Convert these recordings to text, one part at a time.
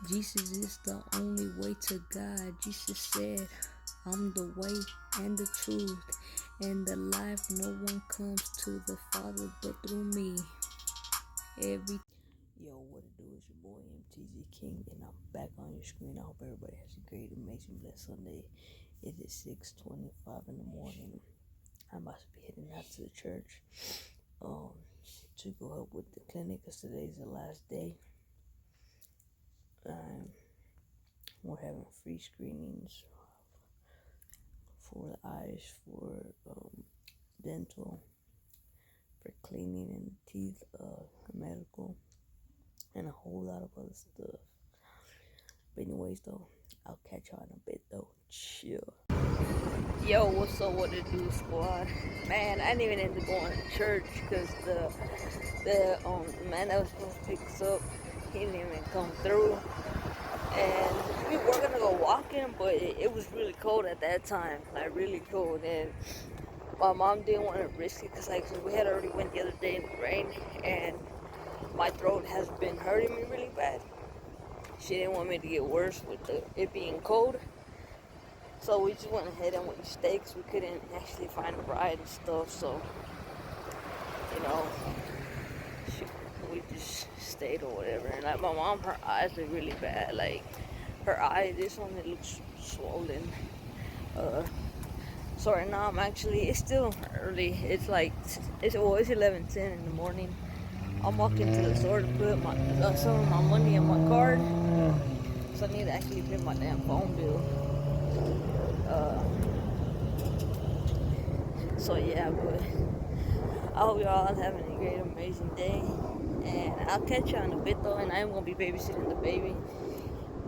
Jesus is the only way to God. Jesus said, I'm the way and the truth and the life. No one comes to the Father but through me. Yo, what it do? Is your boy Mtzking, and I'm back on your screen. I hope everybody has a great, amazing, blessed Sunday. It is 6:25 in the morning. I'm about to be heading out to the church to go help with the clinic, because today's the last day. We're having free screenings for the eyes, for dental, for cleaning and teeth, medical, and a whole lot of other stuff. But anyways, though, I'll catch y'all in a bit, though. Chill. Yo, what's up? What it do, squad? Man, I didn't even end up going to church because the man that was supposed to pick us up, he didn't even come through. And we were gonna go walking, but it was really cold at that time, like really cold. And my mom didn't want to risk it because we had already went the other day in the rain, and my throat has been hurting me really bad. She didn't want me to get worse with it being cold. So we just went ahead and we stayed because we couldn't actually find a ride and stuff. So, you know, we just stayed or whatever. And like my mom, her eyes are really bad. Like her eye, this one, it looks swollen. So right now it's still early. It's 11:10 in the morning. I'm walking to the store to put some of my money in my card. So I need to actually pay my damn phone bill. So yeah, but I hope y'all having a great, amazing day. And I'll catch y'all in a bit though. And I am gonna be babysitting the baby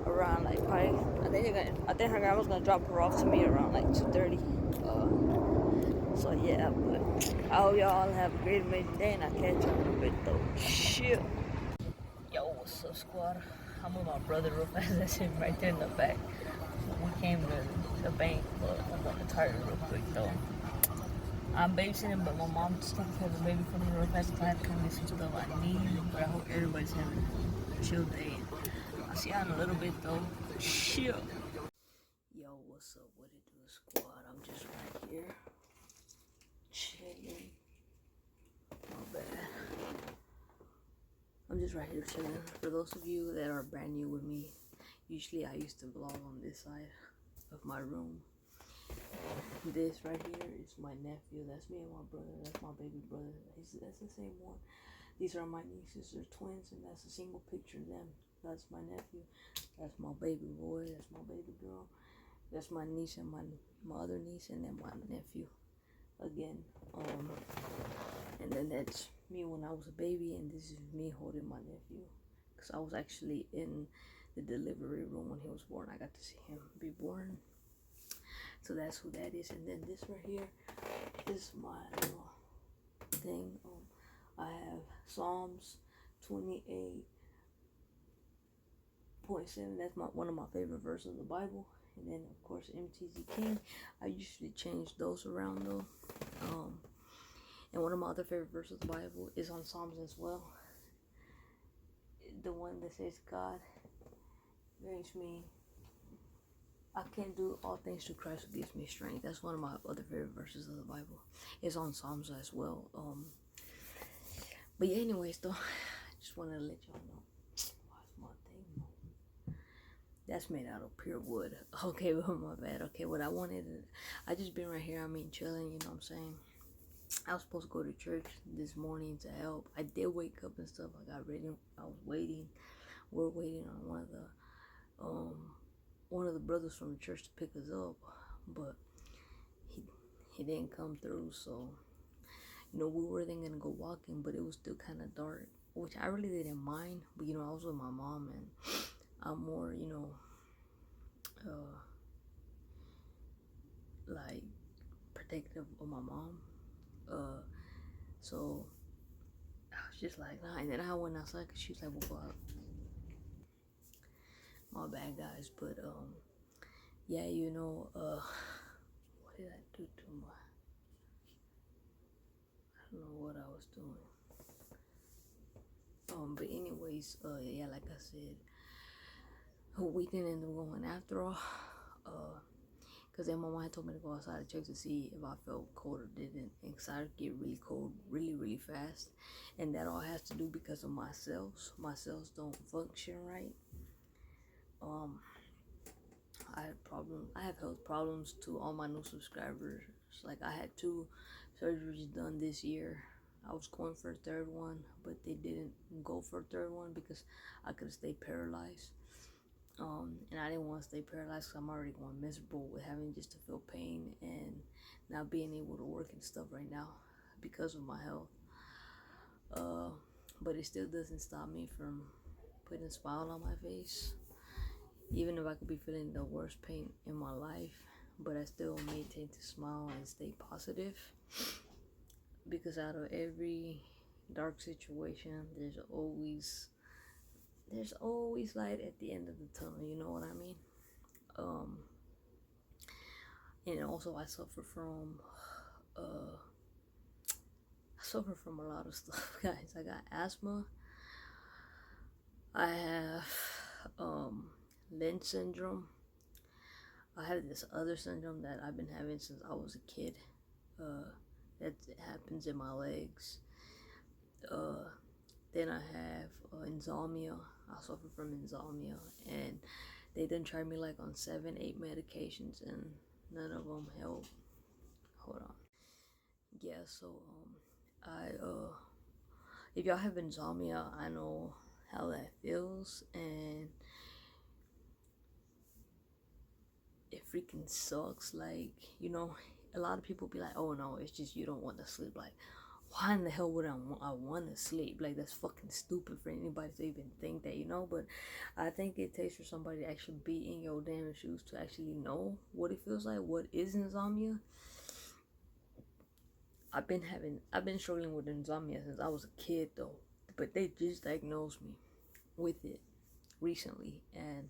around like probably. I think her grandma's gonna drop her off to me around like 2:30. So yeah, but I hope y'all have a great, amazing day. And I'll catch y'all in a bit though. Shit. Yo, what's up, squad? I'm with my brother real fast. That's him right there in the back. We came to the bank, but I'm on the tire real quick though. I'm babysitting, but my mom just took care of the baby for me real fast. I have to kind of some stuff I need, but I hope everybody's having a chill day. I'll see y'all in a little bit though. Chill. Yo, what's up? What it do, squad? I'm just right here chilling. My bad. I'm just right here chilling. For those of you that are brand new with me, usually I used to vlog on this side of my room. This right here is my nephew. That's me and my brother. That's my baby brother. That's the same one. These are my nieces. They're twins, and that's a single picture of them. That's my nephew. That's my baby boy. That's my baby girl. That's my niece and my other niece, and then my nephew. Again, and then that's me when I was a baby, and this is me holding my nephew, because I was actually in the delivery room when he was born. I got to see him be born. So that's who that is. And then this right here is my little thing. I have Psalms 28:7. That's one of my favorite verses of the Bible. And then of course Mtzking. I usually change those around though. And one of my other favorite verses of the Bible is on Psalms as well. The one that says, God grants me, I can do all things through Christ who gives me strength. That's one of my other favorite verses of the Bible. It's on Psalms as well. But yeah, anyways, though, I just wanted to let y'all know. Why's my thing? That's made out of pure wood. Okay, well, my bad. Okay, I just been right here. I mean, chilling. You know what I'm saying? I was supposed to go to church this morning to help. I did wake up and stuff. I got ready. I was waiting. We're waiting on one of the brothers from the church to pick us up, but he didn't come through. So we were then gonna go walking, but it was still kind of dark, which I really didn't mind. But I was with my mom, and I'm more like protective of my mom. So I was just like, nah. And then I went outside because she was like, we'll go out. My bad, guys. But yeah, what did I do to my? I don't know what I was doing. But anyways, yeah, like I said, we didn't end up going after all. Because then my mom had told me to go outside to check to see if I felt cold or didn't. And I started to get really cold really, really fast. And that all has to do because of my cells. My cells don't function right. I have health problems to all my new subscribers. Like, I had 2 surgeries done this year. I was going for a 3rd one, but they didn't go for a 3rd one because I could have stayed paralyzed. And I didn't want to stay paralyzed because I'm already going miserable with having just to feel pain and not being able to work and stuff right now because of my health. But it still doesn't stop me from putting a smile on my face, even if I could be feeling the worst pain in my life. But I still maintain to smile and stay positive, because out of every dark situation, there's always light at the end of the tunnel. You know what I mean? And also I suffer from a lot of stuff, guys. I got asthma. I have Lynch syndrome. I have this other syndrome that I've been having since I was a kid. That happens in my legs. Then I have insomnia. I suffer from insomnia, and they done tried me like on 7-8 medications, and none of them help. Hold on. Yeah, so if y'all have insomnia, I know how that feels, and it freaking sucks. Like, you know, a lot of people be like, oh no, it's just you don't want to sleep. Like, why in the hell would I want to sleep? Like, that's fucking stupid for anybody to even think that, you know. But I think it takes for somebody to actually be in your damn shoes to actually know what it feels like, what is insomnia. I've been struggling with insomnia since I was a kid though, but they just diagnosed me with it recently, and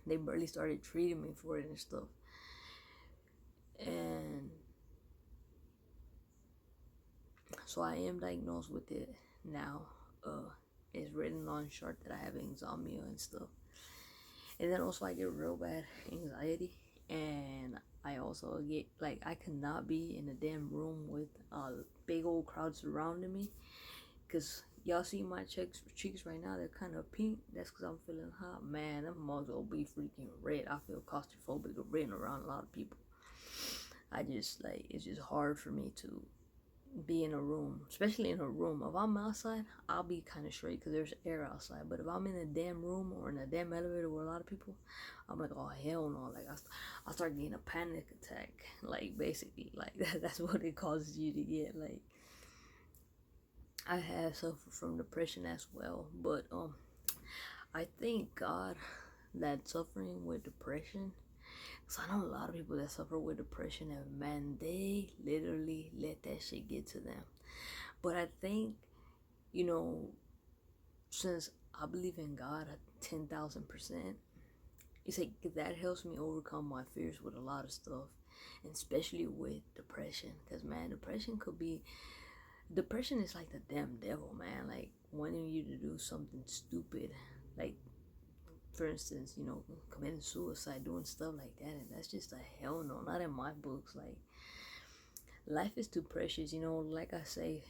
they barely started treating me for it and stuff. And so I am diagnosed with it now. It's written on chart that I have insomnia and stuff. And then also I get real bad anxiety, and I also get, like, I cannot be in a damn room with big old crowd surrounding me, because y'all see my cheeks right now, they're kind of pink. That's because I'm feeling hot. Man, them mugs will be freaking red. I feel claustrophobic of being around a lot of people. I just, like, it's just hard for me to be in a room, especially in a room. If I'm outside, I'll be kind of straight because there's air outside. But if I'm in a damn room or in a damn elevator with a lot of people, I'm like, oh hell no. Like, I start getting a panic attack. Like, basically, like that's what it causes you to get. Like, I have suffered from depression as well, but I thank God that suffering with depression, because I know a lot of people that suffer with depression, and man, they literally let that shit get to them. But I think, you know, since I believe in God at 10,000%, it's like that helps me overcome my fears with a lot of stuff, and especially with depression. Because man, depression is like the damn devil, man. Like, wanting you to do something stupid, like, for instance, you know, committing suicide, doing stuff like that. And that's just a hell no, not in my books. Like, life is too precious, you know. Like I say,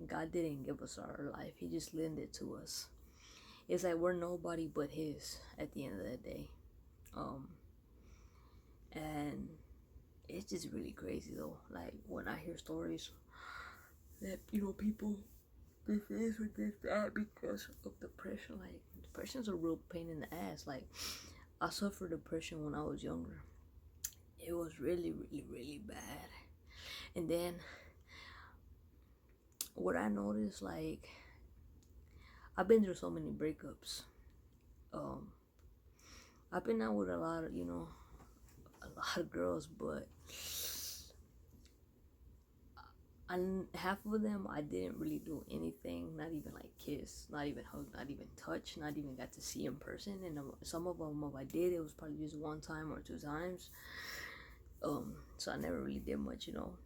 God didn't give us our life, He just lent it to us. It's like we're nobody but His at the end of the day. And it's just really crazy though. Like, when I hear stories that, you know, people this is with this that because of depression. Like, depression's a real pain in the ass. Like, I suffered depression when I was younger. It was really, really, really bad. And then what I noticed, like, I've been through so many breakups. I've been out with a lot of, you know, a lot of girls, but half of them I didn't really do anything, not even like kiss, not even hug, not even touch, not even got to see in person. And some of them, if I did, it was probably just 1 time or 2 times. So I never really did much, you know.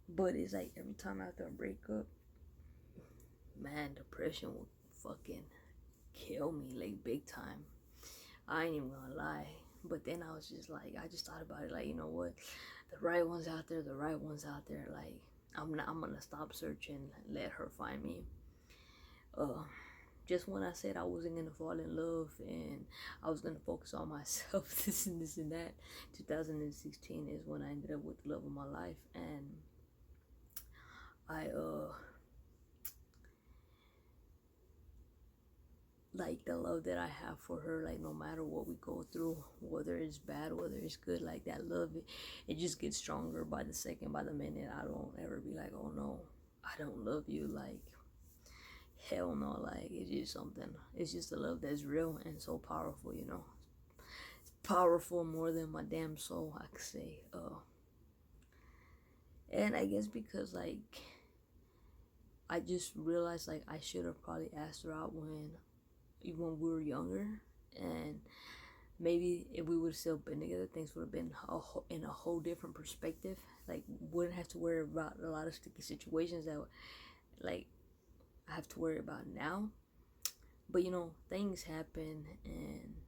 But it's like every time after a breakup, man, depression will fucking kill me, like big time. I ain't even gonna lie. But then I was just like, I just thought about it, like, you know what? The right one's out there, the right one's out there. Like, I'm gonna stop searching and let her find me. Just when I said I wasn't gonna fall in love and I was gonna focus on myself, this and that, 2016 is when I ended up with the love of my life. And I like the love that I have for her, like no matter what we go through, whether it's bad, whether it's good, like that love, it just gets stronger by the second, by the minute. I don't ever be like, oh no, I don't love you, like hell no. Like, it's just something, it's just a love that's real and so powerful, you know. It's powerful more than my damn soul, I could say. And I guess because like I just realized like I should have probably asked her out when we were younger, and maybe if we would have still been together, things would have been in a whole different perspective. Like, wouldn't have to worry about a lot of sticky situations that like I have to worry about now. But you know, things happen, and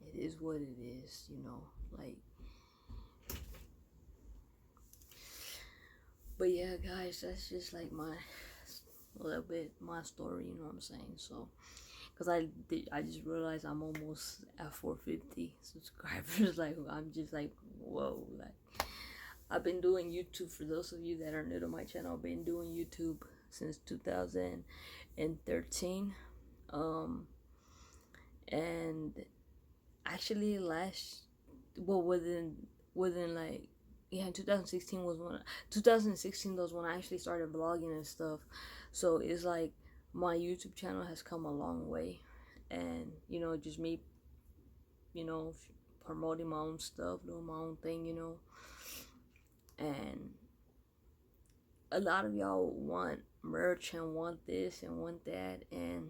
it is what it is, you know. Like, but yeah, guys, that's just like a little bit my story, you know what I'm saying? So because I just realized I'm almost at 450 subscribers. Like, I'm just like, whoa. Like, I've been doing YouTube. For those of you that are new to my channel, I've been doing YouTube since 2013. And actually within like, yeah, 2016 was when I actually started vlogging and stuff. So it's like my YouTube channel has come a long way, and you know, just me, you know, promoting my own stuff, doing my own thing, you know. And a lot of y'all want merch and want this and want that, and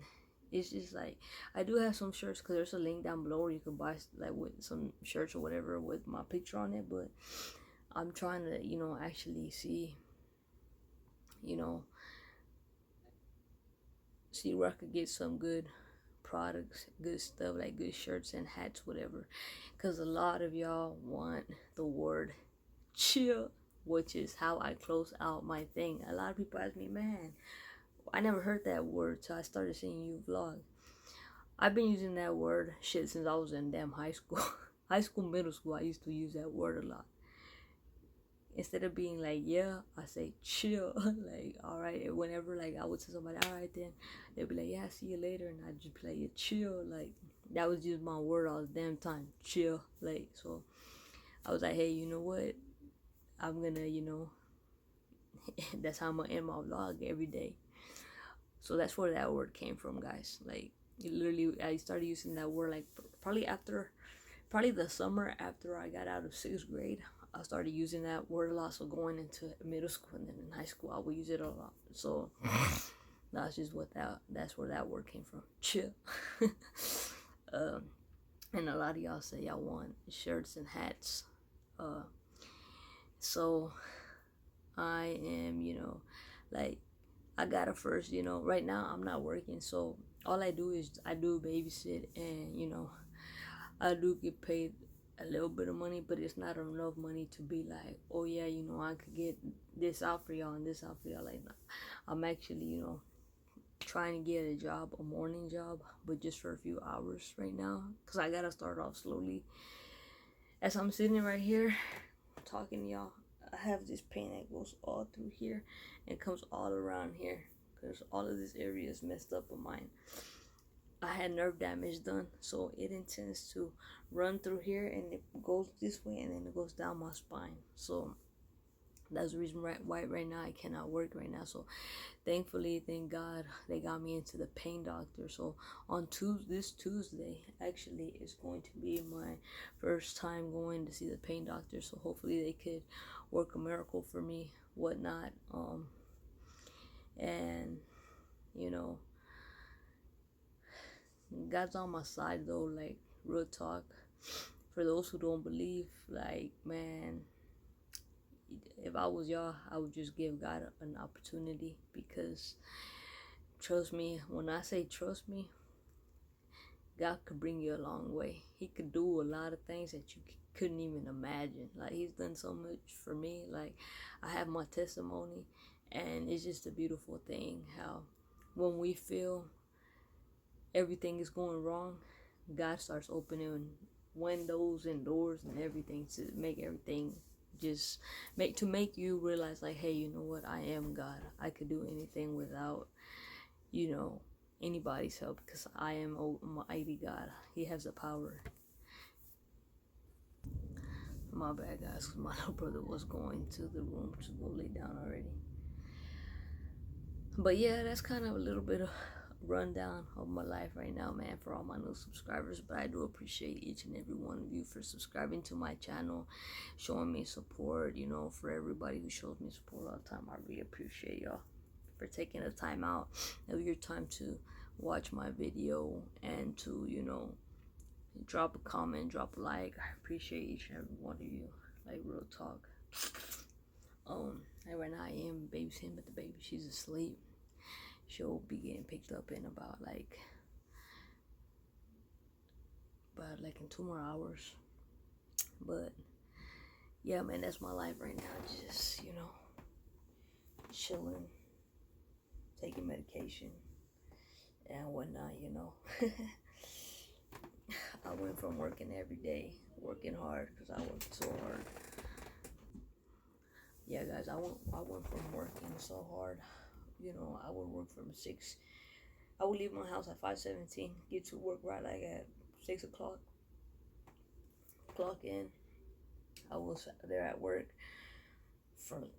it's just like, I do have some shirts, because there's a link down below where you can buy like with some shirts or whatever with my picture on it. But I'm trying to, you know, actually see, you know, see where I could get some good products, good stuff, like good shirts and hats, whatever. Because a lot of y'all want the word chill, which is how I close out my thing. A lot of people ask me, man, I never heard that word, so I started seeing you vlog. I've been using that word shit since I was in damn high school. High school, middle school, I used to use that word a lot. Instead of being like, yeah, I say chill. Like, all right. Whenever like I would say somebody, all right, then they'd be like, yeah, see you later, and I'd just play it chill. Like, that was just my word all the damn time, chill. Like, so I was like, hey, you know what? I'm gonna, you know, that's how I'm gonna end my vlog every day. So that's where that word came from, guys. Like, literally, I started using that word like probably the summer after I got out of 6th grade. I started using that word a lot. So going into middle school and then in high school, I would use it a lot. So that's just that's where that word came from. Chill. And a lot of y'all say y'all want shirts and hats. So I am, you know, like, I gotta first, you know, right now I'm not working, so all I do is I do babysit, and you know, I do get paid a little bit of money, but it's not enough money to be like, oh yeah, you know, I could get this out for y'all and this out for y'all. Like, I'm actually, you know, trying to get a job, a morning job, but just for a few hours right now, because I gotta start off slowly. As I'm sitting right here talking to y'all, I have this pain that goes all through here and comes all around here, because all of this area is messed up of mine. I had nerve damage done, so it intends to run through here, and it goes this way, and then it goes down my spine. So that's the reason why right now I cannot work right now. So thankfully, thank God, they got me into the pain doctor. So on this Tuesday actually is going to be my first time going to see the pain doctor. So hopefully they could work a miracle for me, whatnot. And you know, God's on my side though, like, real talk. For those who don't believe, like, man, if I was y'all, I would just give God an opportunity, because trust me, when I say trust me, God could bring you a long way. He could do a lot of things that you couldn't even imagine. Like, he's done so much for me. Like, I have my testimony, and it's just a beautiful thing how when we feel everything is going wrong, God starts opening windows and doors and everything to make everything just make you realize, like, hey, you know what, I am God. I could do anything without, you know, anybody's help, because I am Almighty God. He has the power. My bad, guys, because my little brother was going to the room to go lay down already. But yeah, that's kind of a little bit of rundown of my life right now, man, for all my new subscribers. But I do appreciate each and every one of you for subscribing to my channel, showing me support. You know, for everybody who shows me support all the time, I really appreciate y'all for taking the time out of your time to watch my video and to, you know, drop a comment, drop a like. I appreciate each and every one of you, like, real talk. And right now I am babysitting, but the baby, she's asleep. She'll be getting picked up in about like in 2 more hours. But yeah, man, that's my life right now. Just, you know, chilling, taking medication and whatnot, you know. I went from working every day, working hard, because I worked so hard. Yeah, guys, I went from working so hard. You know, I would work from 6. I would leave my house at 5:17, get to work right like at 6 o'clock. Clock in. I was there at work for 7.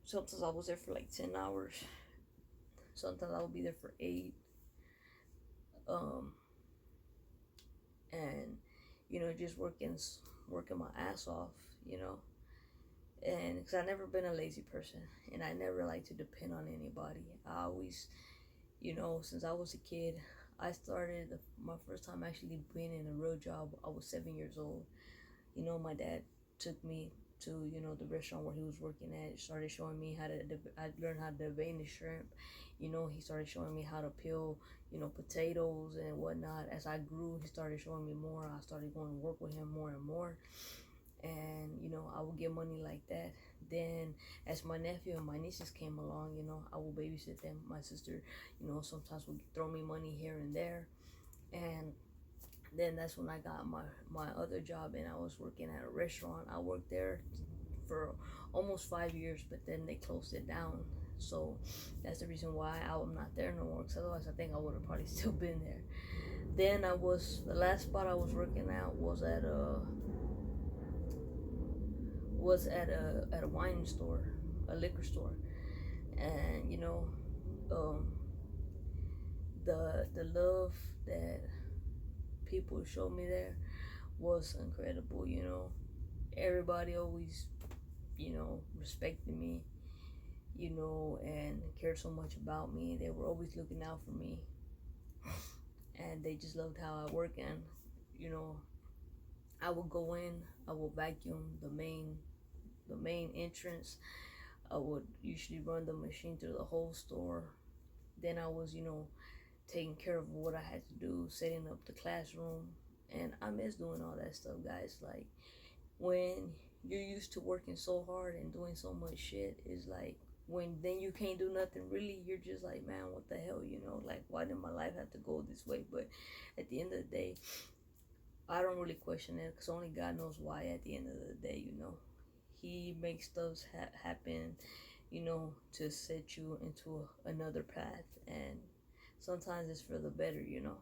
Sometimes I was there for like 10 hours. Sometimes I would be there for 8. And you know, just working my ass off, you know. And because I've never been a lazy person, and I never like to depend on anybody. I always, you know, since I was a kid, I started my first time actually being in a real job. I was 7 years old. You know, my dad took me to, you know, the restaurant where he was working at. Started showing me how to, I learned how to devein the shrimp. You know, he started showing me how to peel, you know, potatoes and whatnot. As I grew, he started showing me more. I started going to work with him more and more. And, you know, I would get money like that. Then as my nephew and my nieces came along, you know, I would babysit them. My sister, you know, sometimes would throw me money here and there. And then that's when I got my other job, and I was working at a restaurant. I worked there for almost 5 years, but then they closed it down. So that's the reason why I'm not there no more, because otherwise I think I would have probably still been there. Then the last spot I was working at was at a wine store, a liquor store. And you know, the love that people showed me there was incredible. You know, everybody always, you know, respected me, you know, and cared so much about me. They were always looking out for me, and they just loved how I work. And you know, I would go in, I would vacuum the main entrance. I would usually run the machine through the whole store. Then I was, you know, taking care of what I had to do, setting up the classroom. And I miss doing all that stuff, guys. Like, when you're used to working so hard and doing so much shit, is like, when then you can't do nothing, really, you're just like, man, what the hell, you know? Like, why did my life have to go this way? But at the end of the day, I don't really question it, because only God knows why at the end of the day, you know. He makes stuff happen, you know, to set you into another path. And sometimes it's for the better, you know.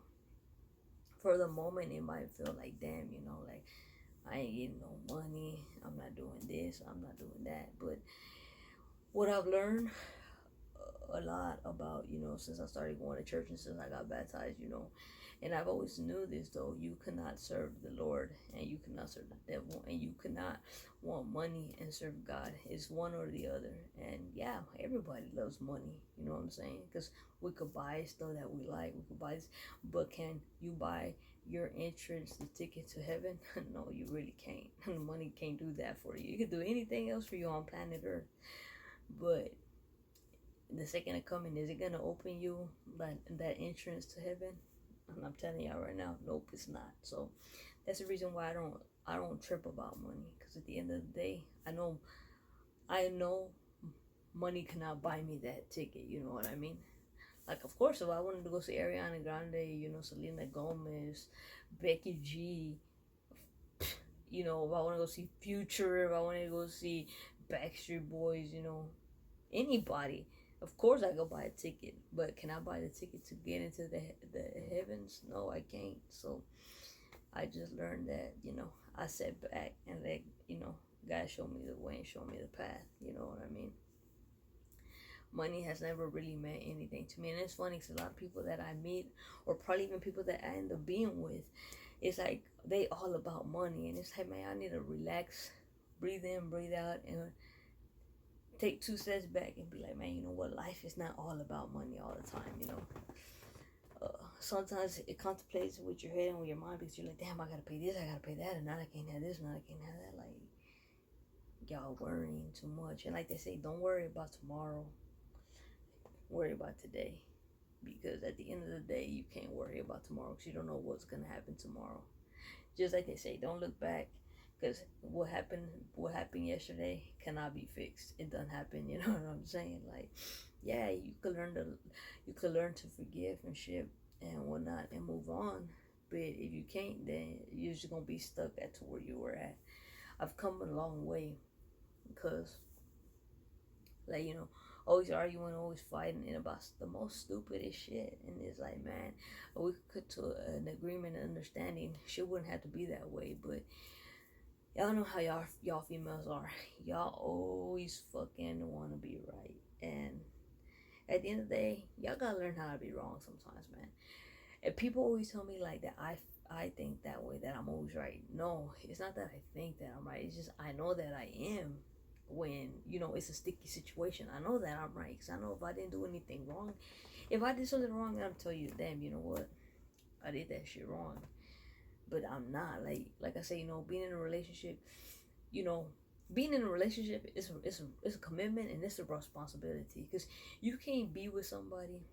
For the moment, it might feel like, damn, you know, like, I ain't getting no money, I'm not doing this, I'm not doing that. But what I've learned a lot about, you know, since I started going to church and since I got baptized, you know, and I've always knew this, though, you cannot serve the Lord and you cannot serve the devil, and you cannot want money and serve God. It's one or the other. And yeah, everybody loves money, you know what I'm saying? Because we could buy stuff that we like, we could buy this, but can you buy your entrance, the ticket to heaven? No, you really can't. Money can't do that for you. You can do anything else for you on planet Earth, but the second coming, is it gonna open you that entrance to heaven? And I'm telling y'all right now, nope, it's not. So that's the reason why I don't trip about money, because at the end of the day, I know money cannot buy me that ticket. You know what I mean? Like, of course, if I wanted to go see Ariana Grande, Selena Gomez, Becky G, if I want to go see Future, if I want to go see Backstreet Boys, anybody, of course I go buy a ticket. But can I buy the ticket to get into the heavens? No, I can't. So I just learned that, I sat back and let, God show me the way and show me the path. You know what I mean? Money has never really meant anything to me. And it's funny because a lot of people that I meet, or probably even people that I end up being with, it's like they all about money. And it's like, man, I need to relax, breathe in, breathe out, and take 2 steps back and be like, man, you know what? Life is not all about money all the time. Sometimes it contemplates with your head and with your mind, because you're like, damn, I gotta pay this, I gotta pay that, and now I can't have this, now I can't have that. Like, y'all worrying too much. And like they say, don't worry about tomorrow, worry about today. Because at the end of the day, you can't worry about tomorrow, because you don't know what's gonna happen tomorrow. Just like they say, don't look back, because what happened yesterday cannot be fixed. It doesn't happen. You know what I'm saying? Like, yeah, you could learn to forgive and shit and whatnot and move on. But if you can't, then you're just gonna be stuck at to where you were at. I've come a long way, because, like, always arguing, always fighting, and about the most stupidest shit. And it's like, man, we could to an agreement and understanding. Shit wouldn't have to be that way. But y'all know how y'all females are. Y'all always fucking want to be right. And at the end of the day, y'all gotta learn how to be wrong sometimes, man. And people always tell me like that I think that way, that I'm always right. No, it's not that I think that I'm right. It's just I know that I am. When it's a sticky situation, I know that I'm right, because I know if I didn't do anything wrong, if I did something wrong, I'm tell you, damn, you know what, I did that shit wrong. But I'm not, like I say, being in a relationship, is a commitment, and it's a responsibility, because you can't be with somebody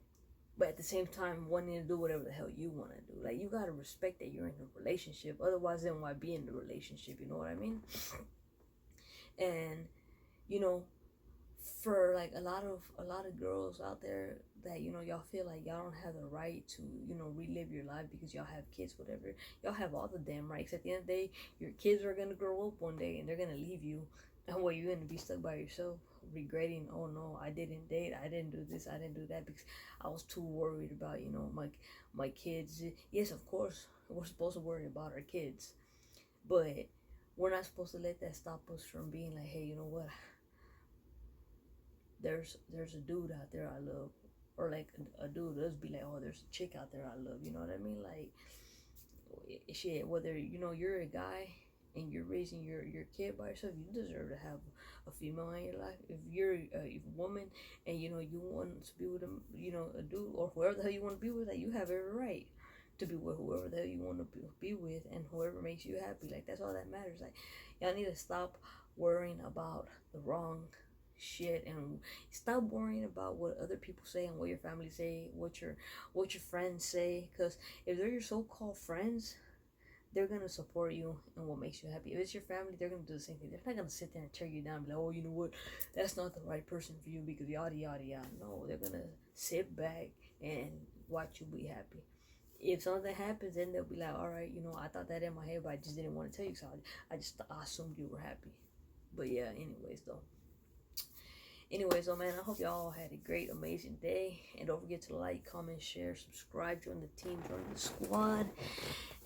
but at the same time wanting to do whatever the hell you want to do. Like, you gotta respect that you're in a relationship. Otherwise, then why be in the relationship? You know what I mean? And for like a lot of girls out there that y'all feel like y'all don't have the right to relive your life because y'all have kids, whatever. Y'all have all the damn rights. At the end of the day, your kids are gonna grow up one day and they're gonna leave you, and what, you're gonna be stuck by yourself regretting, oh no, I didn't date, I didn't do this, I didn't do that, because I was too worried about my kids. Yes, of course we're supposed to worry about our kids, but we're not supposed to let that stop us from being like, hey, you know what, there's a dude out there I love. Or like a dude does be like, oh, there's a chick out there I love. You know what I mean? Like, shit, whether you're a guy and you're raising your kid by yourself, you deserve to have a female in your life. If you're a woman and you want to be with a dude or whoever the hell you want to be with, like, you have every right to be with whoever the hell you want to be with, and whoever makes you happy. Like, that's all that matters. Like, y'all need to stop worrying about the wrong shit and stop worrying about what other people say and what your family say, what your friends say, because if they're your so-called friends, they're gonna support you and what makes you happy. If it's your family, they're gonna do the same thing. They're not gonna sit there and tear you down and be like, oh, you know what, that's not the right person for you because yada yada yada. No, they're gonna sit back and watch you be happy. If something happens, then they'll be like, all right, I thought that in my head, but I just didn't want to tell you, so I assumed you were happy. But yeah, anyways though, man, I hope y'all had a great, amazing day. And don't forget to like, comment, share, subscribe, join the team, join the squad.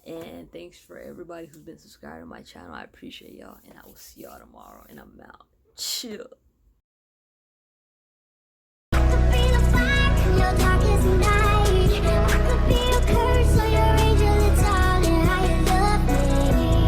And thanks for everybody who's been subscribed to my channel. I appreciate y'all. And I will see y'all tomorrow. And I'm out. Chill.